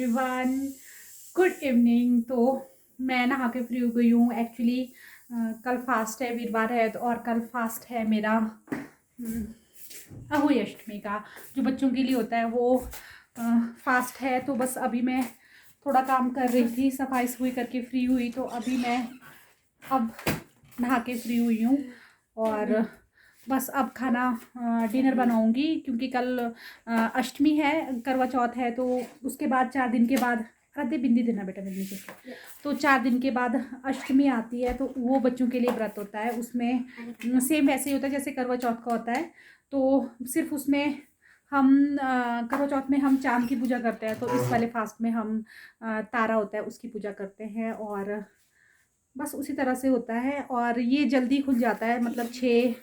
Everyone, good evening. तो मैं नहा के फ्री हो गई हूँ। एक्चुअली कल फास्ट है, वीरवार है, तो और कल फास्ट है मेरा अहोई अष्टमी का, जो बच्चों के लिए होता है वो फास्ट है। तो बस अभी मैं थोड़ा काम कर रही थी, सफाई सफाई करके फ्री हुई, तो अभी मैं अब नहा के फ्री हुई हूँ और बस अब खाना डिनर बनाऊंगी, क्योंकि कल अष्टमी है, करवा चौथ है। तो उसके बाद 4 दिन के बाद आधे बिंदी देना बेटा मेरे नीचे, तो 4 दिन के बाद अष्टमी आती है, तो वो बच्चों के लिए व्रत होता है। उसमें सेम वैसे ही होता है जैसे करवा चौथ का होता है, तो सिर्फ उसमें हम करवा चौथ में हम चांद की पूजा करते हैं, तो इस वाले फास्ट में हम तारा होता है उसकी पूजा करते हैं। और बस उसी तरह से होता है, और ये जल्दी खुल जाता है, मतलब 6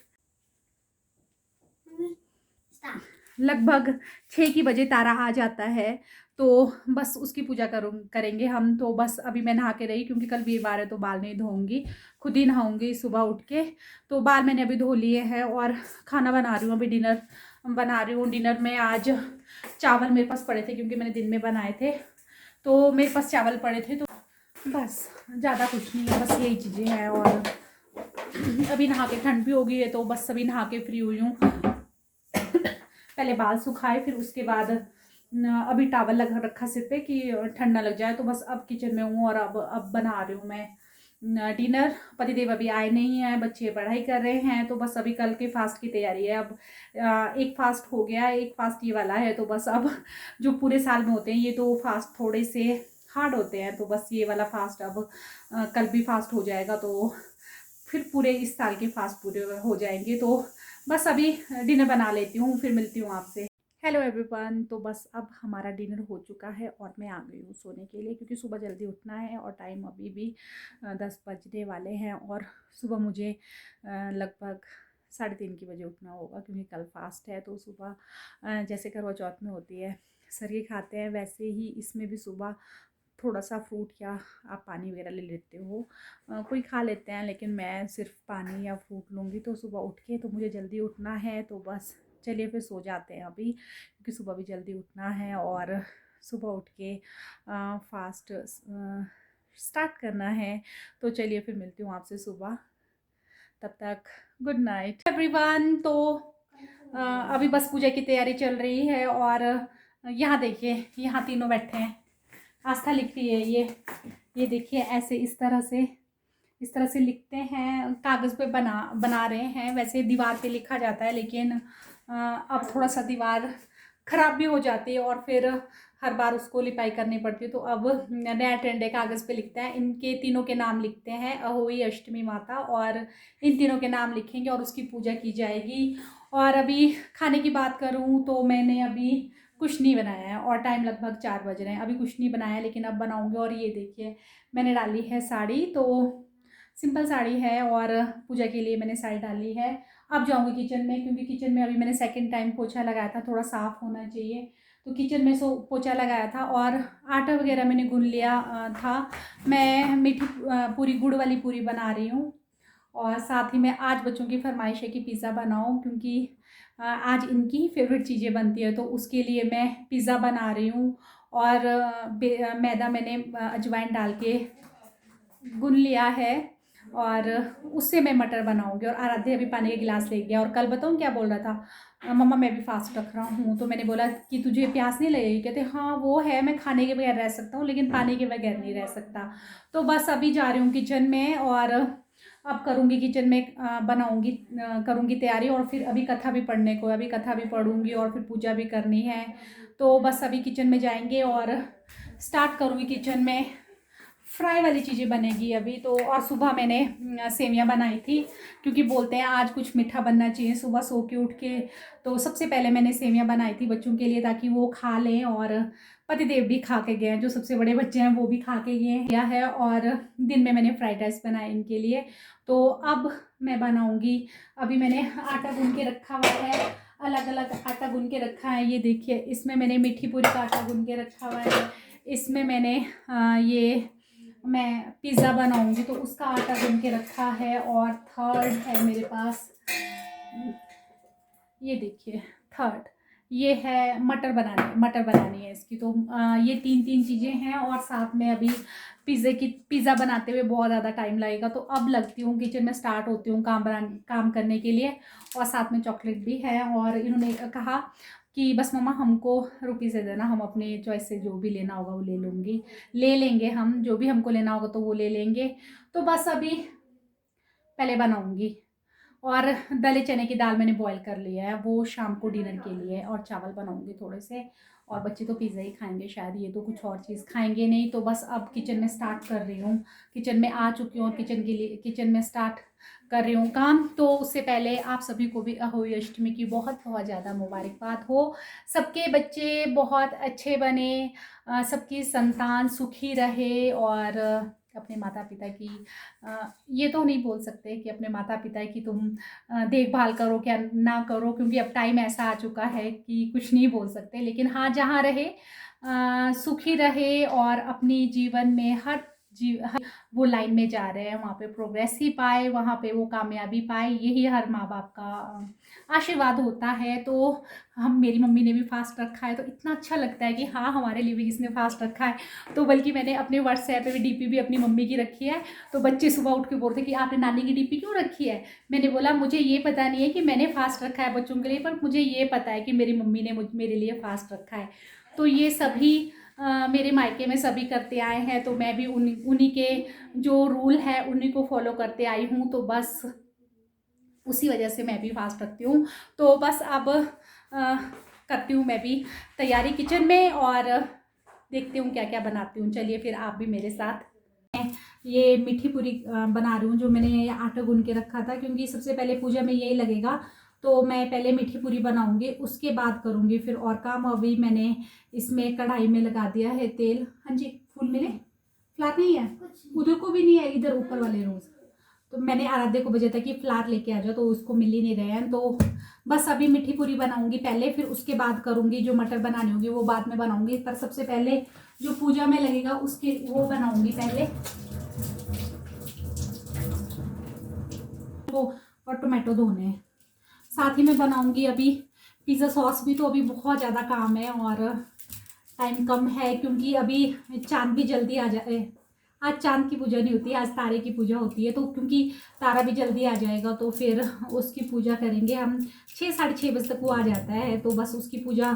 लगभग 6 की बजे तारा आ जाता है। तो बस उसकी पूजा करेंगे हम। तो बस अभी मैं नहा के रही, क्योंकि कल वीरवार है तो बाल नहीं धोऊंगी, खुद ही नहाऊंगी सुबह उठ के। तो बाल मैंने अभी धो लिए हैं और खाना बना रही हूँ, अभी डिनर बना रही हूँ। डिनर में आज चावल मेरे पास पड़े थे, क्योंकि मैंने दिन में बनाए थे, तो मेरे पास चावल पड़े थे। तो बस ज़्यादा कुछ नहीं है, बस यही चीज़ें हैं। और अभी नहा के, ठंड भी हो गई है, तो बस अभी नहा के फ्री हुई हूँ। पहले बाल सुखाए, फिर उसके बाद अभी टावल लगा रखा सिर पे कि ठंड ना लग जाए। तो बस अब किचन में हूँ और अब बना रही हूँ मैं डिनर। पतिदेव अभी आए नहीं हैं, बच्चे पढ़ाई कर रहे हैं, तो बस अभी कल के फास्ट की तैयारी है। अब एक फास्ट हो गया, एक फास्ट ये वाला है, तो बस अब जो पूरे साल में होते हैं ये तो फास्ट थोड़े से हार्ड होते हैं, तो बस ये वाला फास्ट अब कल भी फास्ट हो जाएगा, तो फिर पूरे इस साल के फास्ट पूरे हो जाएंगे। तो बस अभी डिनर बना लेती हूँ, फिर मिलती हूँ आपसे। हेलो एवरीवन, तो बस अब हमारा डिनर हो चुका है और मैं आ गई हूँ सोने के लिए, क्योंकि सुबह जल्दी उठना है और टाइम अभी भी 10 बजने वाले हैं। और सुबह मुझे लगभग 3:30 की बजे उठना होगा, क्योंकि कल फास्ट है। तो सुबह जैसे करवा चौथ में होती है सरिये खाते हैं, वैसे ही इसमें भी सुबह थोड़ा सा फ्रूट या आप पानी वगैरह ले लेते हो, कोई खा लेते हैं, लेकिन मैं सिर्फ पानी या फ्रूट लूँगी। तो सुबह उठ के, तो मुझे जल्दी उठना है, तो बस चलिए फिर सो जाते हैं अभी, क्योंकि सुबह भी जल्दी उठना है और सुबह उठ के फास्ट स्टार्ट करना है। तो चलिए फिर मिलती हूँ आपसे सुबह, तब तक गुड नाइट एवरीवन। तो अभी बस पूजा की तैयारी चल रही है, और यहाँ देखिए, यहाँ तीनों बैठे हैं। आस्था लिख रही है, ये देखिए, ऐसे इस तरह से लिखते हैं, कागज़ पे बना रहे हैं। वैसे दीवार पे लिखा जाता है, लेकिन अब थोड़ा सा दीवार ख़राब भी हो जाती है, और फिर हर बार उसको लिपाई करनी पड़ती है। तो अब नया ट्रेंड है, कागज़ पे लिखते हैं। इनके तीनों के नाम लिखते हैं, अहोई अष्टमी माता, और इन तीनों के नाम लिखेंगे और उसकी पूजा की जाएगी। और अभी खाने की बात करूँ तो मैंने अभी कुछ नहीं बनाया है, और टाइम लगभग 4 बज रहे हैं, अभी कुछ नहीं बनाया, लेकिन अब बनाऊंगी। और ये देखिए, मैंने डाली है साड़ी, तो सिंपल साड़ी है, और पूजा के लिए मैंने साड़ी डाली है। अब जाऊंगी किचन में, क्योंकि किचन में अभी मैंने सेकंड टाइम पोछा लगाया था, थोड़ा साफ़ होना चाहिए। तो किचन में पोछा लगाया था, और आटा वगैरह मैंने गूंद लिया था। मैं मीठी पूरी, गुड़ वाली पूरी बना रही हूँ, और साथ ही में आज बच्चों की फरमाइश है कि पिज़्ज़ा बनाऊँ, क्योंकि आज इनकी फेवरेट चीज़ें बनती है, तो उसके लिए मैं पिज़्ज़ा बना रही हूँ। और मैदा मैंने अजवाइन डाल के गूंद लिया है, और उससे मैं मटर बनाऊंगी। और आराध्य अभी पानी का गिलास ले गया, और कल बताऊँ क्या बोल रहा था, मम्मा मैं भी फास्ट रख रहा हूँ। तो मैंने बोला कि तुझे प्यास नहीं लगेगी? कहते हाँ वो है, मैं खाने के बगैर रह सकता हूँ, लेकिन पानी के बगैर नहीं रह सकता। तो बस अभी जा रही हूँ किचन में, और अब करूँगी किचन में, बनाऊँगी, करूँगी तैयारी। और फिर अभी कथा भी पढ़ने को, अभी कथा भी पढ़ूँगी, और फिर पूजा भी करनी है। तो बस अभी किचन में जाएंगे और स्टार्ट करूँगी किचन में। फ्राई वाली चीज़ें बनेगी अभी तो। और सुबह मैंने सेवियां बनाई थी, क्योंकि बोलते हैं आज कुछ मीठा बनना चाहिए सुबह सो के उठ के। तो सबसे पहले मैंने सेवियां बनाई थी बच्चों के लिए, ताकि वो खा लें, और पतिदेव भी खा के गए हैं, जो सबसे बड़े बच्चे हैं वो भी खा के गए हैं। और दिन में मैंने फ्राइड राइस बनाए इनके लिए। तो अब मैं बनाऊँगी। अभी मैंने आटा गूंद के रखा हुआ है, अलग अलग आटा गूंद के रखा है। ये देखिए, इसमें मैंने मीठी पूरी का आटा गूंद के रखा हुआ है, इसमें मैंने ये मैं पिज़्ज़ा बनाऊंगी तो उसका आटा गूंद के रखा है। और थर्ड है मेरे पास, ये देखिए, थर्ड ये है मटर बनानी है इसकी। तो ये 3 चीज़ें हैं, और साथ में अभी पिज़्ज़ा बनाते हुए बहुत ज़्यादा टाइम लगेगा, तो अब लगती हूँ किचन में, स्टार्ट होती हूँ काम करने के लिए। और साथ में चॉकलेट भी है, और इन्होंने कहा कि बस मम्मा हमको रुपीज़ दे देना, हम अपने चॉइस से जो भी लेना होगा वो ले लेंगे, हम जो भी हमको लेना होगा तो वो ले लेंगे। तो बस अभी पहले बनाऊँगी। और दले चने की दाल मैंने बॉईल कर लिया है, वो शाम को डिनर के लिए, और चावल बनाऊंगी थोड़े से। और बच्चे तो पिज़्ज़ा ही खाएंगे शायद, ये तो कुछ और चीज़ खाएंगे नहीं। तो बस अब किचन में स्टार्ट कर रही हूँ, किचन में आ चुकी हूँ, और किचन में स्टार्ट कर रही हूँ काम। तो उससे पहले आप सभी को भी अहोई अष्टमी की बहुत बहुत ज़्यादा मुबारकबाद हो। सबके बच्चे बहुत अच्छे बने, सबकी संतान सुखी रहे, और अपने माता पिता की ये तो नहीं बोल सकते कि अपने माता पिता की तुम देखभाल करो क्या ना करो, क्योंकि अब टाइम ऐसा आ चुका है कि कुछ नहीं बोल सकते। लेकिन हाँ, जहाँ रहे सुखी रहे, और अपनी जीवन में हर वो लाइन में जा रहे हैं वहाँ पे प्रोग्रेस ही पाए, वहाँ पे वो कामयाबी पाए, यही हर माँ बाप का आशीर्वाद होता है। तो मेरी मम्मी ने भी फास्ट रखा है, तो इतना अच्छा लगता है कि हाँ, हमारे लिए भी किसने फास्ट रखा है। तो बल्कि मैंने अपने व्हाट्सएप पे भी डीपी भी अपनी मम्मी की रखी है। तो बच्चे सुबह उठ के बोलते कि आपने नानी की डीपी क्यों रखी है। मैंने बोला मुझे ये पता नहीं है कि मैंने फास्ट रखा है बच्चों के लिए, पर मुझे ये पता है कि मेरी मम्मी ने मेरे लिए फास्ट रखा है। तो ये सभी मेरे मायके में सभी करते आए हैं, तो मैं भी उन्हीं के जो रूल है उन्हीं को फॉलो करते आई हूँ। तो बस उसी वजह से मैं भी फास्ट रखती हूँ। तो बस अब करती हूँ मैं भी तैयारी किचन में, और देखती हूँ क्या क्या बनाती हूँ। चलिए फिर आप भी मेरे साथ। ये मीठी पूरी बना रही हूँ, जो मैंने आटा गूंद के रखा था, क्योंकि सबसे पहले पूजा में यही लगेगा। तो मैं पहले मीठी पूरी बनाऊंगी, उसके बाद करूंगी फिर और काम। अभी मैंने इसमें कढ़ाई में लगा दिया है तेल। हाँ जी, फूल मिले, फ्लावर नहीं है, उधर को भी नहीं है, इधर ऊपर वाले रोज। तो मैंने आराध्य को भेजा था कि फ्लावर लेके आ जाओ, तो उसको मिल ही नहीं रहे हैं। तो बस अभी मीठी पूरी बनाऊंगी पहले, फिर उसके बाद करूंगी जो मटर बनानी होगी वो बाद में बनाऊंगी। पर सबसे पहले जो पूजा में लगेगा उसके वो बनाऊंगी पहले, वो और टोमेटो धोने हैं। साथ ही में बनाऊंगी अभी पिज़्ज़ा सॉस भी। तो अभी बहुत ज़्यादा काम है और टाइम कम है, क्योंकि अभी चांद भी जल्दी आ जाए। आज चांद की पूजा नहीं होती, आज तारे की पूजा होती है। तो क्योंकि तारा भी जल्दी आ जाएगा, तो फिर उसकी पूजा करेंगे हम। 6 साढ़े 6 बजे तक वो आ जाता है, तो बस उसकी पूजा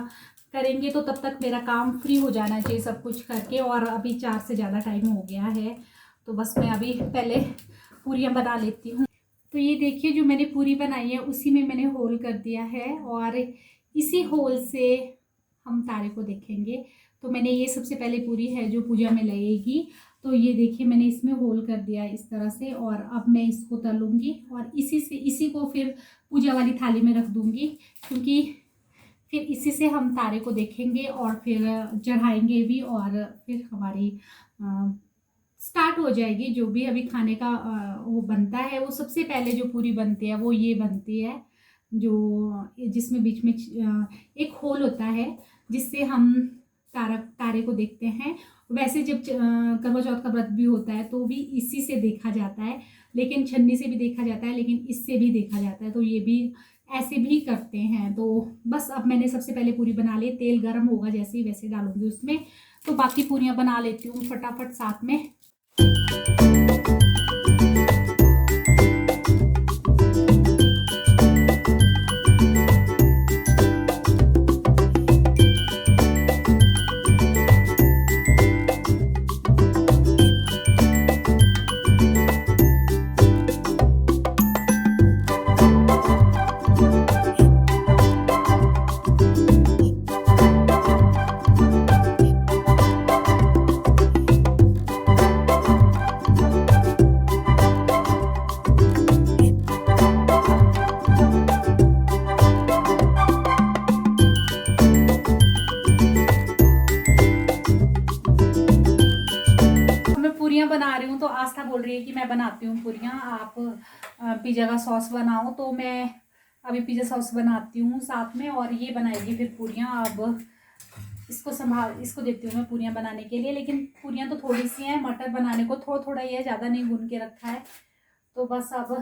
करेंगे। तो तब तक मेरा काम फ्री हो जाना चाहिए सब कुछ करके। और अभी 4 से ज़्यादा टाइम हो गया है, तो बस मैं अभी पहले पूरियाँ बना लेती हूँ। तो ये देखिए, जो मैंने पूरी बनाई है उसी में मैंने होल कर दिया है, और इसी होल से हम तारे को देखेंगे। तो मैंने ये सबसे पहले पूरी है जो पूजा में लगेगी। तो ये देखिए, मैंने इसमें होल कर दिया इस तरह से, और अब मैं इसको तलूंगी, और इसी को फिर पूजा वाली थाली में रख दूंगी, क्योंकि फिर इसी से हम तारे को देखेंगे और फिर चढ़ाएंगे भी, और फिर हमारी स्टार्ट हो जाएगी। जो भी अभी खाने का वो बनता है, वो सबसे पहले जो पूरी बनती है वो ये बनती है, जो जिसमें बीच में एक होल होता है, जिससे हम तारे को देखते हैं। वैसे जब करवा चौथ का व्रत भी होता है तो भी इसी से देखा जाता है, लेकिन छन्नी से भी देखा जाता है, लेकिन इससे भी देखा जाता है। तो ये भी ऐसे भी करते हैं। तो बस अब मैंने सबसे पहले पूरी बना ली, तेल गर्म होगा जैसे ही वैसे डालूंगी उसमें। तो बाकी पूरियाँ बना लेती हूँ फटाफट साथ में। बना रही हूँ तो आस्था बोल रही है कि मैं बनाती हूँ पूरियाँ, आप पिज़्ज़ा का सॉस बनाओ। तो मैं अभी पिज़्ज़ा सॉस बनाती हूँ साथ में, और ये बनाएगी फिर पूरियाँ। अब इसको देती हूँ मैं पूरियाँ बनाने के लिए। लेकिन पूरियाँ तो थोड़ी सी हैं, मटर बनाने को थोड़ा थोड़ा ही है, ज़्यादा नहीं गूंद के रखा है। तो बस अब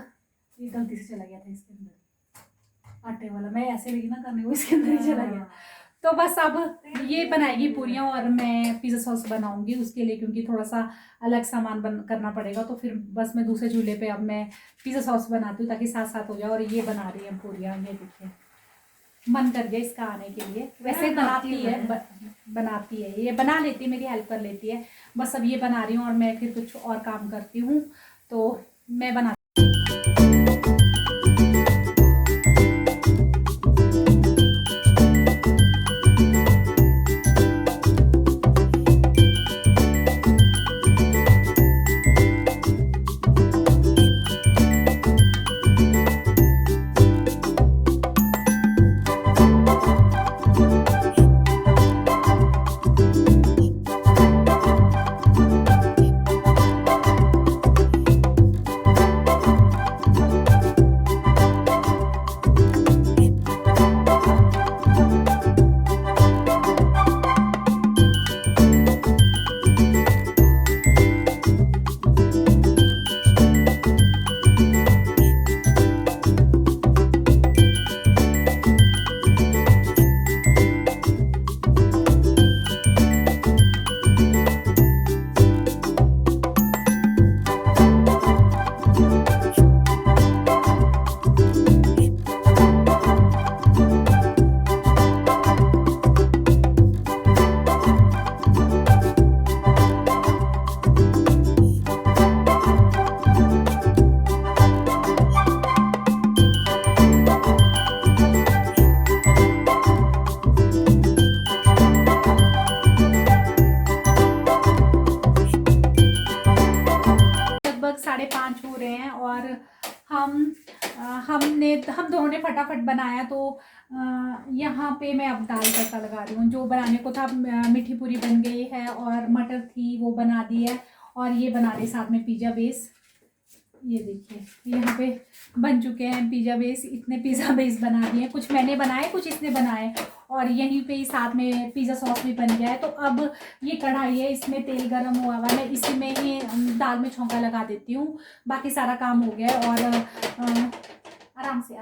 ये गलती से चला गया था इसके अंदर। आटे वाला मैं ऐसे लगी ना करने, वो इसके अंदर ही चला गया। तो बस अब ये बनाएगी पूरियाँ और मैं पिज़्ज़ा सॉस बनाऊंगी उसके लिए, क्योंकि थोड़ा सा अलग सामान करना पड़ेगा। तो फिर बस मैं दूसरे चूल्हे पे अब मैं पिज़्ज़ा सॉस बनाती हूँ ताकि साथ साथ हो जाए। और ये बना रही है पूरियाँ, ये देखिए मन कर गया इसका आने के लिए। वैसे बनाती है, बनाती है, ये बना लेती है, मेरी हेल्प कर लेती है। बस अब ये बना रही हूँ और मैं फिर कुछ और काम करती हूँ। तो मैं बना लगभग 5:30 हो रहे हैं और हम दोनों ने फटाफट बनाया। तो यहाँ पे मैं अब दाल तड़का लगा रही हूँ। जो बनाने को था, मीठी पूरी बन गई है और मटर थी वो बना दी है। और ये बना रही साथ में पिज़्ज़ा बेस। ये देखिए यहाँ पे बन चुके हैं पिज़्ज़ा बेस। इतने पिज़्ज़ा बेस बना दिए, कुछ मैंने बनाए कुछ इसने बनाए। और यहीं पे ही साथ में पिज़्ज़ा सॉस भी बन गया है। तो अब ये कढ़ाई है, इसमें तेल गरम हुआ हुआ है, मैं इसी में ही दाल में छौंका लगा देती हूँ। बाकी सारा काम हो गया है। और आराम से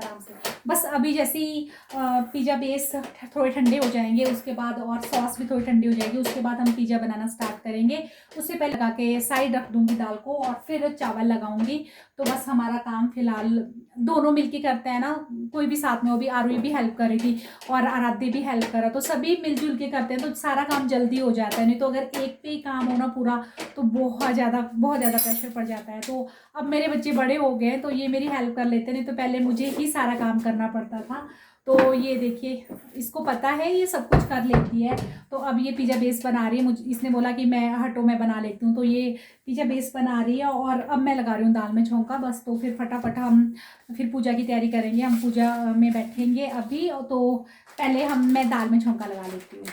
बस अभी जैसे ही पिज़्ज़ा बेस थोड़े ठंडे हो जाएंगे उसके बाद, और सॉस भी थोड़ी ठंडी हो जाएगी उसके बाद हम पिज़्ज़ा बनाना स्टार्ट करेंगे। उससे पहले लगा के साइड रख दूंगी दाल को और फिर चावल लगाऊंगी। तो बस हमारा काम फिलहाल दोनों मिलके करते हैं ना, कोई भी साथ में हो, भी आरुई भी हेल्प करेगी और आराध्य भी हेल्प करा, तो सभी मिलजुल के करते हैं तो सारा काम जल्दी हो जाता है। नहीं तो अगर एक पे ही काम हो ना पूरा, तो बहुत ज़्यादा प्रेशर पड़ जाता है। तो अब मेरे बच्चे बड़े हो गए तो ये मेरी हेल्प कर लेते, नहीं तो पहले मुझे ही सारा काम करना पड़ता था। तो ये देखिए इसको पता है, ये सब कुछ कर लेती है। तो अब ये पिज़्ज़ा बेस बना रही है, मुझे इसने बोला कि मैं हटो मैं बना लेती हूँ। तो ये पिज़्ज़ा बेस बना रही है और अब मैं लगा रही हूँ दाल में छौंका बस। तो फिर फटाफट हम फिर पूजा की तैयारी करेंगे, हम पूजा में बैठेंगे अभी। तो पहले मैं दाल में छौंका लगा लेती हूँ।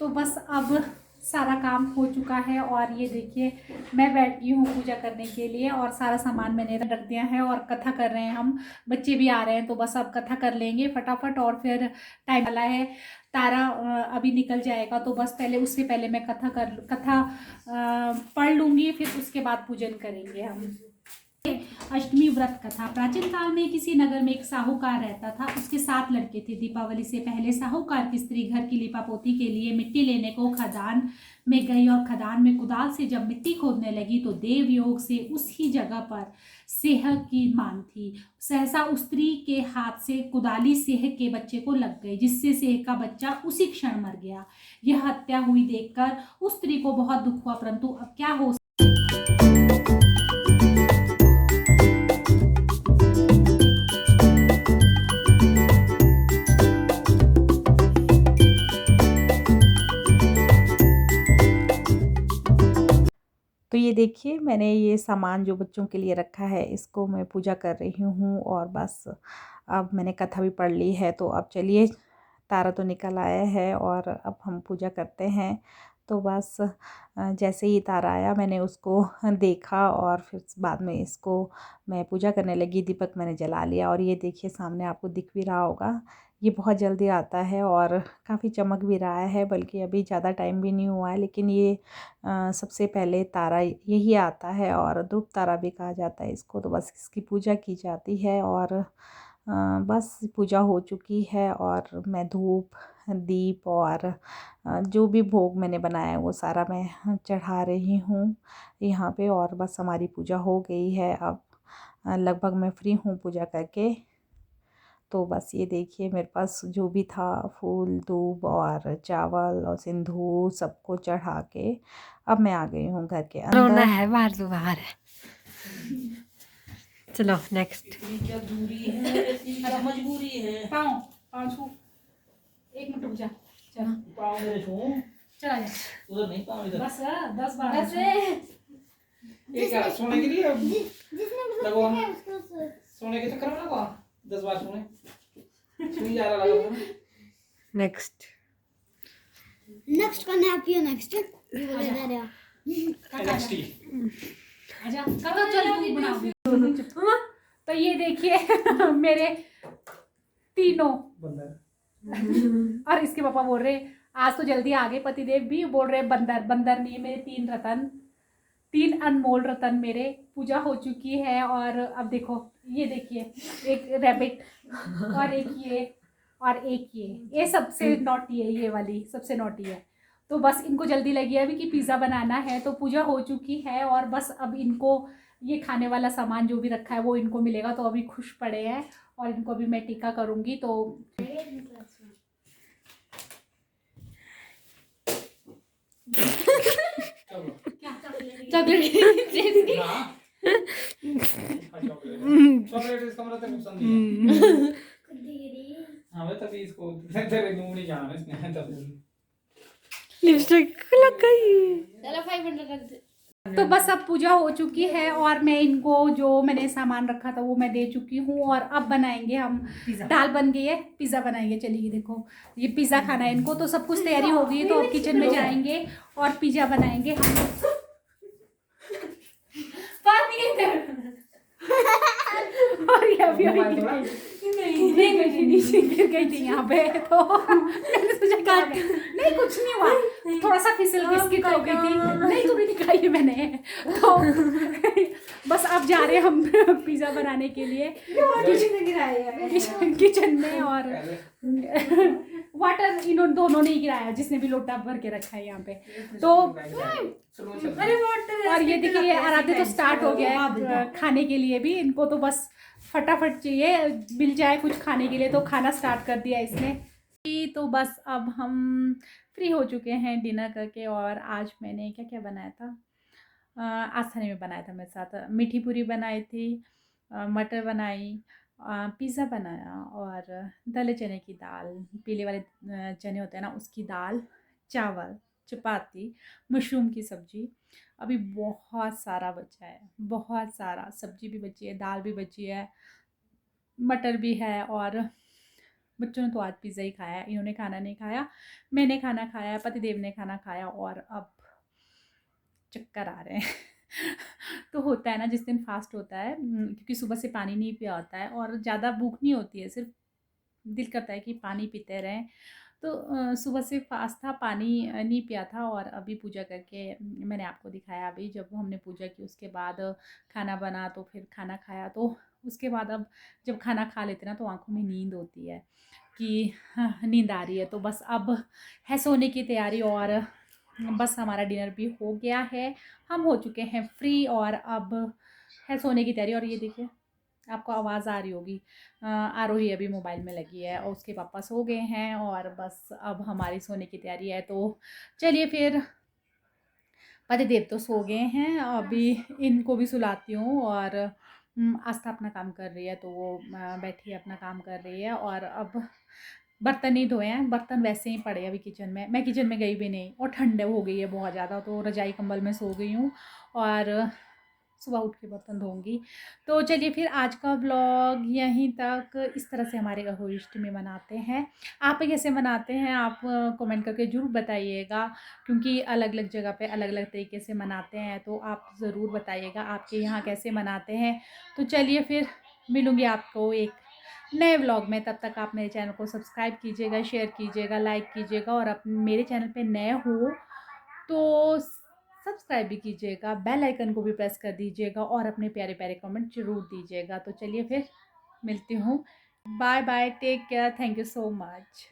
तो बस अब सारा काम हो चुका है और ये देखिए मैं बैठी हूँ पूजा करने के लिए और सारा सामान मैंने रख दिया है और कथा कर रहे हैं हम। बच्चे भी आ रहे हैं तो बस अब कथा कर लेंगे फटाफट और फिर टाइम वाला है। तारा अभी निकल जाएगा तो बस पहले उससे पहले मैं कथा पढ़ लूँगी, फिर उसके बाद पूजन करेंगे हम। अष्टमी व्रत कथा। प्राचीन काल में किसी नगर में एक साहूकार रहता था। उसके 7 लड़के थे। दीपावली से पहले साहूकार की स्त्री घर की लिपापोती के लिए मिट्टी लेने को खदान में गई और खदान में कुदाल से जब मिट्टी खोदने लगी तो देव योग से उसी जगह पर सेह की मान थी। सहसा उस स्त्री के हाथ से कुदाली सेह के बच्चे को लग गई, जिससे सेह का बच्चा उसी क्षण मर गया। यह हत्या हुई देखकर उस स्त्री को बहुत दुख हुआ, परंतु अब क्या हो। तो ये देखिए मैंने ये सामान जो बच्चों के लिए रखा है इसको मैं पूजा कर रही हूँ। और बस अब मैंने कथा भी पढ़ ली है तो अब चलिए, तारा तो निकल आया है और अब हम पूजा करते हैं। तो बस जैसे ही तारा आया मैंने उसको देखा और फिर बाद में इसको मैं पूजा करने लगी। दीपक मैंने जला लिया और ये देखिए सामने आपको दिख भी रहा होगा, ये बहुत जल्दी आता है और काफ़ी चमक भी रहा है, बल्कि अभी ज़्यादा टाइम भी नहीं हुआ है। लेकिन ये सबसे पहले तारा यही आता है और ध्रुव तारा भी कहा जाता है इसको। तो बस इसकी पूजा की जाती है और बस पूजा हो चुकी है और मैं धूप दीप और जो भी भोग मैंने बनाया है वो सारा मैं चढ़ा रही हूँ यहाँ पे। और बस हमारी पूजा हो गई है। अब लगभग मैं फ्री हूँ पूजा करके। तो बस ये देखिए मेरे पास जो भी था फूल धूप और चावल और सिंदूर सबको चढ़ा के अब मैं आ गई हूँ घर के रोना अंदर। है, बाहर तो बाहर है। चलो नेक्स्ट। मजबूरी है। पाँव पाँव छू, एक मिनट रुक जा, चल पाँव मेरे छू चला जा, उधर नहीं, पाँव इधर। बस 10-12 ये क्या सोने के लिए लगवा, सोने के चक्कर में लगवा 10 बार सोने सुई जा रहा लगा। नेक्स्ट नेक्स्ट करना है आपकी नेक्स्ट ये बोले जा रहे हो NXT आजा करो, चल तू बना। तो ये देखिए मेरे तीनों बंदर और इसके पापा बोल रहे आज तो जल्दी आ गए, पतिदेव भी बोल रहे बंदर बंदर नहीं, मेरे 3 रतन, 3 अनमोल रतन मेरे। पूजा हो चुकी है और अब देखो ये देखिए एक रैबिट और एक ये और एक ये सबसे नॉटी है, ये वाली सबसे नॉटी है। तो बस इनको जल्दी लगी है अभी कि पिज़्ज़ा बनाना है। तो पूजा हो चुकी है और बस अब इनको ये खाने वाला सामान जो भी रखा है वो इनको मिलेगा। तो अभी खुश पड़े हैं और इनको अभी मैं टीका करूँगी। तो चॉकलेट हाँ चॉकलेट इसका मतलब तेरे को पसंद नहीं है। हाँ मैं तभी इसको तेरे मुंह नहीं जाना इसने तभी लिपस्टिक लग गई। चलो 500 रख दे। तो बस अब पूजा हो चुकी है और मैं इनको जो मैंने सामान रखा था वो मैं दे चुकी हूँ। और अब बनाएंगे हम दाल बन गई है, पिज़्ज़ा बनाएंगे। चलिए देखो ये पिज़्ज़ा खाना है इनको। तो सब कुछ तैयारी हो गई है, तो अब किचन में जाएंगे और पिज़्ज़ा बनाएंगे हम। और ये अभी नीचे गिर गई थी यहाँ पे। तो मैंने सोचा काट, नहीं कुछ नहीं हुआ, थोड़ा सा फिसल के स्किट हो गई थी, नहीं थोड़ी दिखाई मैंने। तो बस अब जा रहे हैं हम पिज़्ज़ा बनाने के लिए किचन में। और वाटर इन्होंने दोनों ने गिराया, जिसने भी लोटा भर के रखा है यहाँ पे। तो और ये देखिए आराध्य तो स्टार्ट हो गया है खाने के लिए भी। इनको तो बस फटाफट चाहिए, मिल जाए कुछ खाने के लिए। तो खाना स्टार्ट कर दिया इसने। तो बस अब हम फ्री हो चुके हैं डिनर करके। और आज मैंने क्या क्या बनाया था, आज खाने में बनाया था मेरे साथ मीठी पूरी बनाई थी, मटर बनाई, पिज़्ज़ा बनाया और दले चने की दाल, पीले वाले चने होते हैं ना उसकी दाल, चावल, चपाती, मशरूम की सब्ज़ी। अभी बहुत सारा बचा है, बहुत सारा। सब्ज़ी भी बची है, दाल भी बची है, मटर भी है। और बच्चों ने तो आज पिज़्ज़ा ही खाया है, इन्होंने खाना नहीं खाया, मैंने खाना खाया, पतिदेव ने खाना खाया। और अब चक्कर आ रहे हैं तो होता है ना जिस दिन फास्ट होता है, क्योंकि सुबह से पानी नहीं पिया होता है और ज़्यादा भूख नहीं होती है, सिर्फ दिल करता है कि पानी पीते रहें। तो सुबह से फास्ट था, पानी नहीं पिया था। और अभी पूजा करके मैंने आपको दिखाया, अभी जब हमने पूजा की उसके बाद खाना बना, तो फिर खाना खाया। तो उसके बाद अब जब खाना खा लेते ना तो आँखों में नींद होती है कि नींद आ रही है। तो बस अब है सोने की तैयारी। और बस हमारा डिनर भी हो गया है, हम हो चुके हैं फ्री और अब है सोने की तैयारी। और ये देखिए आपको आवाज़ आ रही होगी, आरोही अभी मोबाइल में लगी है और उसके पापा सो गए हैं। और बस अब हमारी सोने की तैयारी है। तो चलिए फिर, पतिदेव तो सो गए हैं, अभी इनको भी सुलाती हूँ। और आस्था अपना काम कर रही है, तो वो बैठी है अपना काम कर रही है। और अब बर्तन नहीं धोए हैं, बर्तन वैसे ही पड़े अभी किचन में। मैं किचन में गई भी नहीं और ठंड हो गई है बहुत ज़्यादा, तो रजाई कंबल में सो गई हूँ और सुबह उठ के बर्तन धोऊंगी। तो चलिए फिर आज का ब्लॉग यहीं तक। इस तरह से हमारे अहोइष्टमी मनाते हैं। आप कैसे मनाते हैं आप कमेंट करके ज़रूर बताइएगा, क्योंकि अलग अलग जगह पे अलग अलग तरीके से मनाते हैं। तो आप ज़रूर बताइएगा आपके यहाँ कैसे मनाते हैं। तो चलिए फिर मिलूँगी आपको एक नए व्लॉग में। तब तक आप मेरे चैनल को सब्सक्राइब कीजिएगा, शेयर कीजिएगा, लाइक कीजिएगा। और आप मेरे चैनल पे नए हो तो सब्सक्राइब भी कीजिएगा, बेल आइकन को भी प्रेस कर दीजिएगा और अपने प्यारे प्यारे कमेंट जरूर दीजिएगा। तो चलिए फिर मिलती हूँ bye bye, take care, thank you so much.